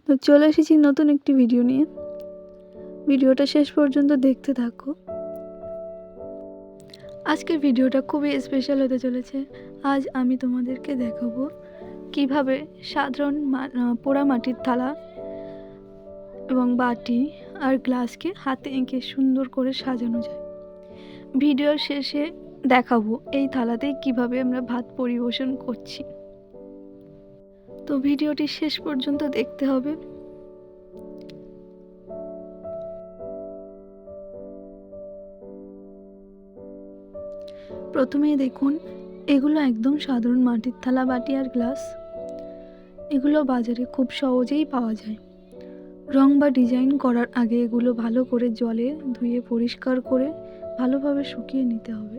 তো চলে এসেছি নতুন একটি ভিডিও নিয়ে। ভিডিওটা শেষ পর্যন্ত দেখতে থাকো। আজকের ভিডিওটা খুবই স্পেশাল হতে চলেছে। আজ আমি তোমাদেরকে দেখাবো কিভাবে সাধারণ পোড়া মাটির থালা এবং বাটি আর গ্লাসকে হাতে এঁকে সুন্দর করে সাজানো যায়। ভিডিওর শেষে দেখাবো এই থালাতেই কিভাবে আমরা ভাত পরিবেশন করছি। তো ভিডিওটি শেষ পর্যন্ত দেখতে হবে। প্রথমেই দেখুন, এগুলো একদম সাধারণ মাটির থালা, বাটি আর গ্লাস। এগুলো বাজারে খুব সহজেই পাওয়া যায়। রং বা ডিজাইন করার আগে এগুলো ভালো করে জলে ধুয়ে পরিষ্কার করে ভালোভাবে শুকিয়ে নিতে হবে।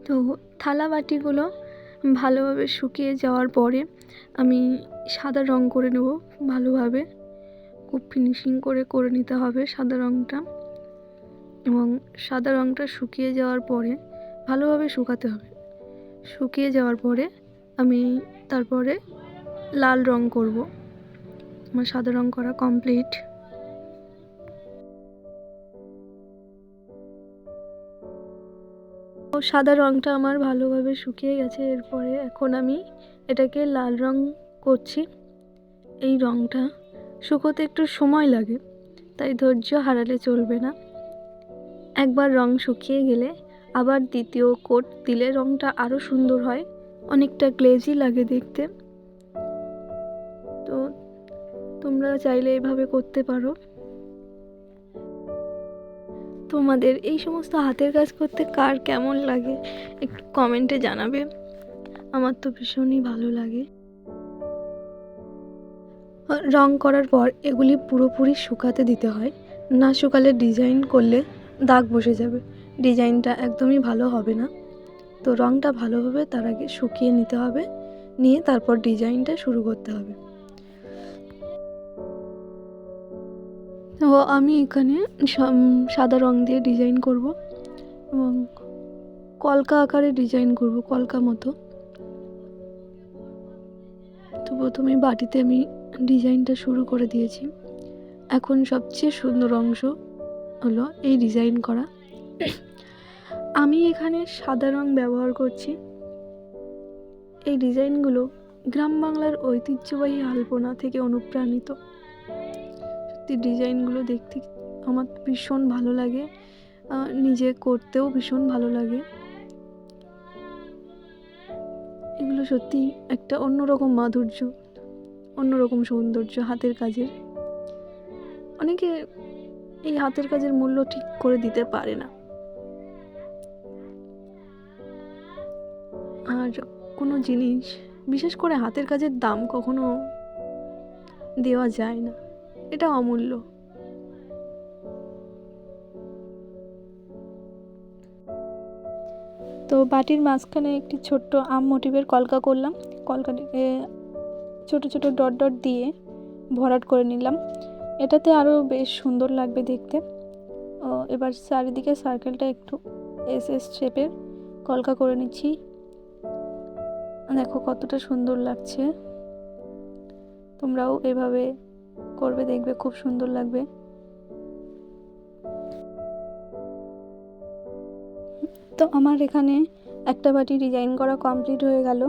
তো থালা বাটিগুলো ভালোভাবে শুকিয়ে যাওয়ার পরে আমি সাদা রং করে নেব। ভালোভাবে খুব ফিনিশিং করে নিতে হবে সাদা রংটা, এবং সাদা রংটা শুকিয়ে যাওয়ার পরে ভালোভাবে শুকাতে হবে। শুকিয়ে যাওয়ার পরে আমি তারপরে লাল রং করব। আমার সাদা রং করা কমপ্লিট। সাদা রংটা আমার ভালোভাবে শুকিয়ে গেছে। এরপরে এখন আমি এটাকে লাল রং করছি। এই রংটা শুকোতে একটু সময় লাগে, তাই ধৈর্য হারালে চলবে না। একবার রং শুকিয়ে গেলে আবার দ্বিতীয় কোট দিলে রংটা আরও সুন্দর হয়, অনেকটা গ্লেজি লাগে দেখতে। তো তোমরা চাইলে এভাবে করতে পারো। তোমাদের এই সমস্ত হাতের কাজ করতে কার কেমন লাগে একটু কমেন্টে জানাবে। আমার তো ভীষণই ভালো লাগে। রং করার পর এগুলি পুরোপুরি শুকাতে দিতে হয়, না শুকালে ডিজাইন করলে দাগ বসে যাবে, ডিজাইনটা একদমই ভালো হবে না। তো রংটা ভালোভাবে তার আগে শুকিয়ে নিতে হবে, নিয়ে তারপর ডিজাইনটা শুরু করতে হবে। তো আমি এখানে সাদা রং দিয়ে ডিজাইন করব এবং কলকা আকারে ডিজাইন করব, কলকা মতো। তো প্রথমে বাটিতে আমি ডিজাইনটা শুরু করে দিয়েছি। এখন সবচেয়ে সুন্দর অংশ হলো এই ডিজাইন করা। আমি এখানে সাদা রং ব্যবহার করছি। এই ডিজাইনগুলো গ্রাম বাংলার ঐতিহ্যবাহী আলপনা থেকে অনুপ্রাণিত। সত্যি ডিজাইনগুলো দেখতে আমার ভীষণ ভালো লাগে, নিজে করতেও ভীষণ ভালো লাগে। এগুলো সত্যি একটা অন্যরকম মাধুর্য, অন্যরকম সৌন্দর্য হাতের কাজের। অনেকে এই হাতের কাজের মূল্য ঠিক করে দিতে পারে না, আর কোনো জিনিস বিশেষ করে হাতের কাজের দাম কখনো দেওয়া যায় না, এটা অমূল্য। তো বাটির মাঝখানে একটি ছোট্ট আম মোটিভের কলকা করলাম। কলকাটিকে ছোট ছোট ডট ডট দিয়ে ভরাট করে নিলাম, এটাতে আরও বেশ সুন্দর লাগবে দেখতে। এবার চারিদিকে সার্কেলটা একটু এস শেপের কলকা করে নিচ্ছি। দেখো কতটা সুন্দর লাগছে। তোমরাও এভাবে করবে, দেখবে খুব সুন্দর লাগবে। তো আমার এখানে একটা বাটি ডিজাইন করা কমপ্লিট হয়ে গেল।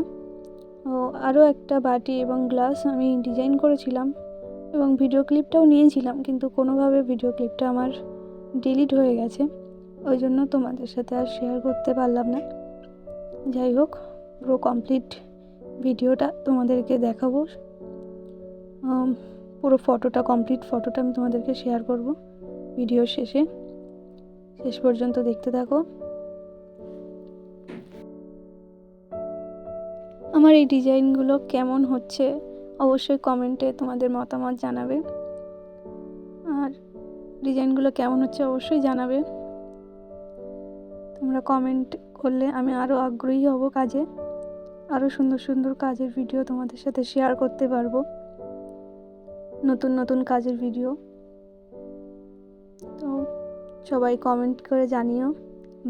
আরও একটা বাটি এবং গ্লাস আমি ডিজাইন করেছিলাম এবং ভিডিও ক্লিপটাও নিয়েছিলাম, কিন্তু কোনোভাবে ভিডিও ক্লিপটা আমার ডিলিট হয়ে গেছে, ওই জন্য তোমাদের সাথে আর শেয়ার করতে পারলাম না। যাই হোক, পুরো কমপ্লিট ভিডিওটা তোমাদেরকে দেখাবো। পুরো কমপ্লিট ফটোটা আমি তোমাদেরকে শেয়ার করব ভিডিওর শেষে। শেষ পর্যন্ত দেখতে থাকো। আমার এই ডিজাইনগুলো কেমন হচ্ছে অবশ্যই কমেন্টে তোমাদের মতামত জানাবে, আর ডিজাইনগুলো কেমন হচ্ছে অবশ্যই জানাবে। তোমরা কমেন্ট করলে আমি আরও আগ্রহী হব কাজে, আরও সুন্দর সুন্দর কাজের ভিডিও তোমাদের সাথে শেয়ার করতে পারবো, নতুন নতুন কাজের ভিডিও। তো সবাই কমেন্ট করে জানিও,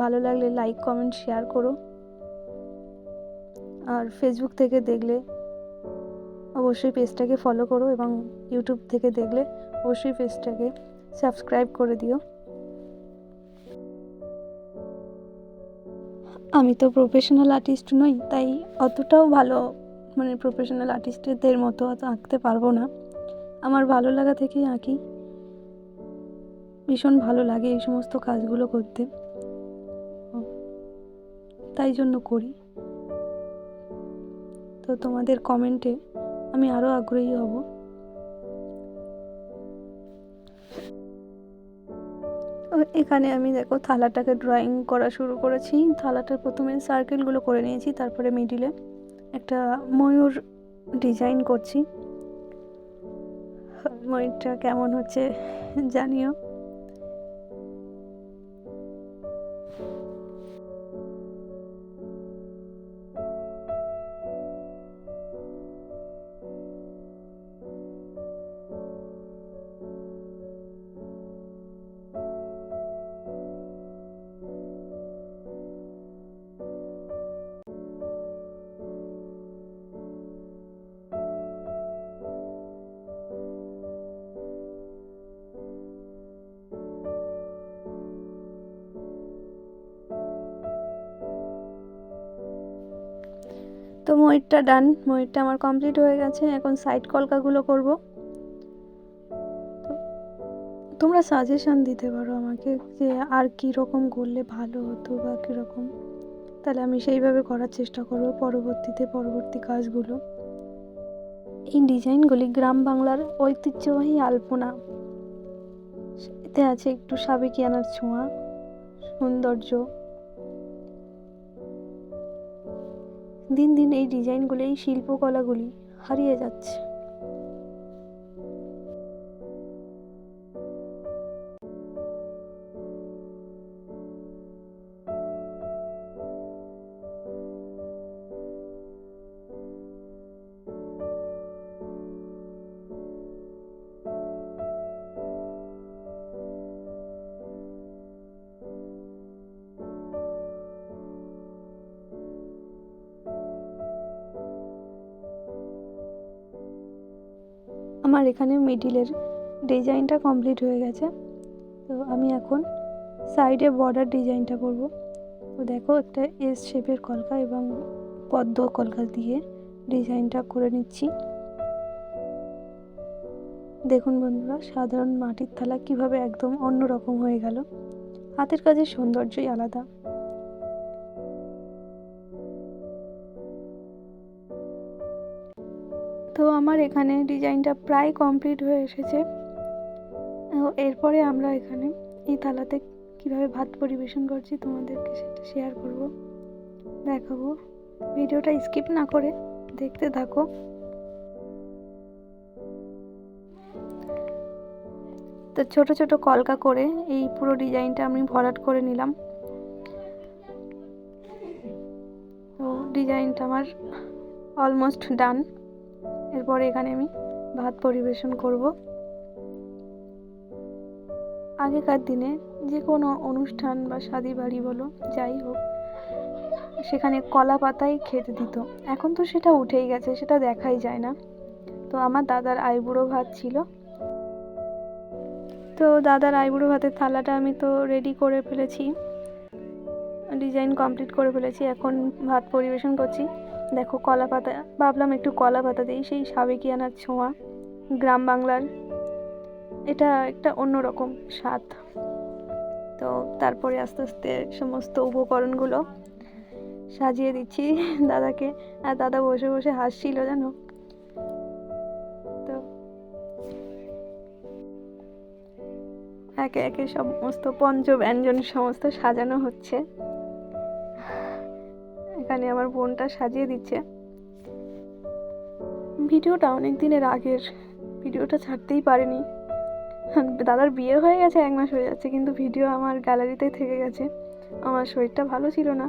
ভালো লাগলে লাইক কমেন্ট শেয়ার করো। আর ফেসবুক থেকে দেখলে অবশ্যই পেজটাকে ফলো করো, এবং ইউটিউব থেকে দেখলে অবশ্যই পেজটাকে সাবস্ক্রাইব করে দিও। আমি তো প্রফেশনাল আর্টিস্ট নই, তাই অতটাও ভালো প্রফেশনাল আর্টিস্টদের মতো অত আঁকতে পারবো না। আমার ভালো লাগা থেকেই আঁকি, ভীষণ ভালো লাগে এই সমস্ত কাজগুলো করতে, তাই জন্য করি। তো তোমাদের কমেন্টে আমি আরও আগ্রহী হব। এখানে আমি দেখো থালাটাকে ড্রয়িং করা শুরু করেছি। থালাটা প্রথমে সার্কেলগুলো করে নিয়েছি, তারপরে মিডিলে একটা ময়ূর ডিজাইন করছি। ময়ূরটা কেমন হচ্ছে জানিও। তো ময়ূরটা ডান, ময়ূরটা আমার কমপ্লিট হয়ে গেছে। এখন সাইড কলকাগুলো করব। তোমরা সাজেশন দিতে পারো আমাকে যে আর কি রকম করলে ভালো হতো বা কীরকম, তাহলে আমি সেইভাবে করার চেষ্টা করব পরবর্তী কাজগুলো। এই ডিজাইনগুলি গ্রাম বাংলার ঐতিহ্যবাহী আলপনা, এতে আছে একটু সাবেকিয়ানার ছোঁয়া, সৌন্দর্য। দিন দিন এই ডিজাইনগুলি, এই শিল্পকলাগুলি হারিয়ে যাচ্ছে। আমার এখানে মিডিলের ডিজাইনটা কমপ্লিট হয়ে গেছে। তো আমি এখন সাইডে বর্ডার ডিজাইনটা করব। তো দেখো একটা এস শেপের কলকা এবং পদ্ম কলকা দিয়ে ডিজাইনটা করে নিচ্ছি। দেখুন বন্ধুরা, সাধারণ মাটির থালা কিভাবে একদম অন্যরকম হয়ে গেল। হাতের কাজের সৌন্দর্যই আলাদা। তো আমার এখানে ডিজাইনটা প্রায় কমপ্লিট হয়ে এসেছে। এরপরে আমরা এখানে এই থালাতে কিভাবে ভাত পরিবেশন করছি তোমাদেরকে সেটা শেয়ার করব, দেখাবো। ভিডিওটা স্কিপ না করে দেখতে থাকো। তো ছোট ছোট কলকা করে এই পুরো ডিজাইনটা আমি ভরাট করে নিলাম। তো ডিজাইনটা আমার অলমোস্ট ডান। এরপরে এখানে আমি ভাত পরিবেশন করব। আগেকার দিনে যে কোনো অনুষ্ঠান বা শাদি বাড়ি বলো যাই হোক, সেখানে কলা পাতাই খেতে দিত। এখন তো সেটা উঠেই গেছে, সেটা দেখাই যায় না। তো আমার দাদার আইবুড়ো ভাত ছিল। তো দাদার আইবুড়ো ভাতের থালাটা আমি তো রেডি করে ফেলেছি, ডিজাইন কমপ্লিট করে ফেলেছি। এখন ভাত পরিবেশন করছি। দেখো কলা পাতা, ভাবলাম একটু কলা পাতা দিই, সেই সাবেকিয়ানার ছোঁয়া, গ্রাম বাংলার, এটা একটা অন্যরকম স্বাদ। তো তারপরে আস্তে আস্তে সমস্ত উপকরণগুলো সাজিয়ে দিচ্ছি দাদাকে। আর দাদা বসে বসে হাসছিল জানো। তো একে একে সমস্ত পঞ্চব্যঞ্জন সমস্ত সাজানো হচ্ছে। এখানে আমার বোনটা সাজিয়ে দিচ্ছে। ভিডিওটা অনেক দিনের আগের, ভিডিওটা ছাড়তেই পারিনি। দাদার বিয়ে হয়ে গেছে, 1 মাস হয়ে যাচ্ছে, কিন্তু ভিডিও আমার গ্যালারিতেই থেকে গেছে। আমার শরীরটা ভালো ছিল না,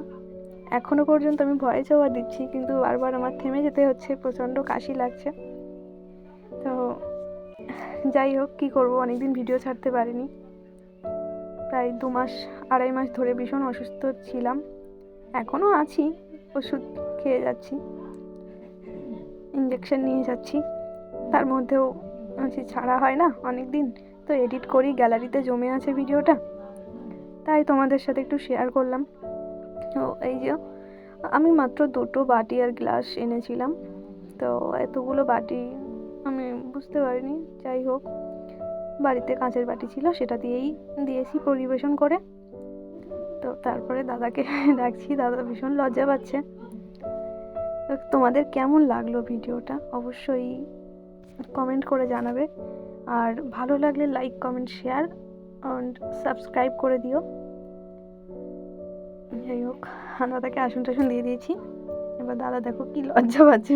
এখনো পর্যন্ত আমি ভয়েস ওভার দিচ্ছি, কিন্তু বারবার আমার থেমে যেতে হচ্ছে, প্রচণ্ড কাশি লাগছে। তো যাই হোক, কী করবো, অনেকদিন ভিডিও ছাড়তে পারিনি। প্রায় 2-2.5 মাস ধরে ভীষণ অসুস্থ ছিলাম, এখনও আছি, ওষুধ খেয়ে যাচ্ছি, ইঞ্জেকশন নিয়ে যাচ্ছি, তার মধ্যেও ছাড়া হয় না অনেক দিন, তো এডিট করি, গ্যালারিতে জমে আছে ভিডিওটা, তাই তোমাদের সাথে একটু শেয়ার করলাম। তো এই যে আমি মাত্র 2টো বাটি আর গ্লাস এনেছিলাম, তো এতগুলো বাটি আমি বুঝতে পারিনি, যাই হোক বাড়িতে কাঁচের বাটি ছিল, সেটা দিয়েই দিয়েছি পরিবেশন করে। তো তারপরে দাদাকে ডাকছি, দাদা ভীষণ লজ্জা পাচ্ছে। তো তোমাদের কেমন লাগলো ভিডিওটা অবশ্যই কমেন্ট করে জানাবে, আর ভালো লাগলে like, comment, share and subscribe করে দিও। যাই হোক, দাদাকে আসন টাসন দিয়ে দিয়েছি, এবার দাদা দেখো কি লজ্জা পাচ্ছে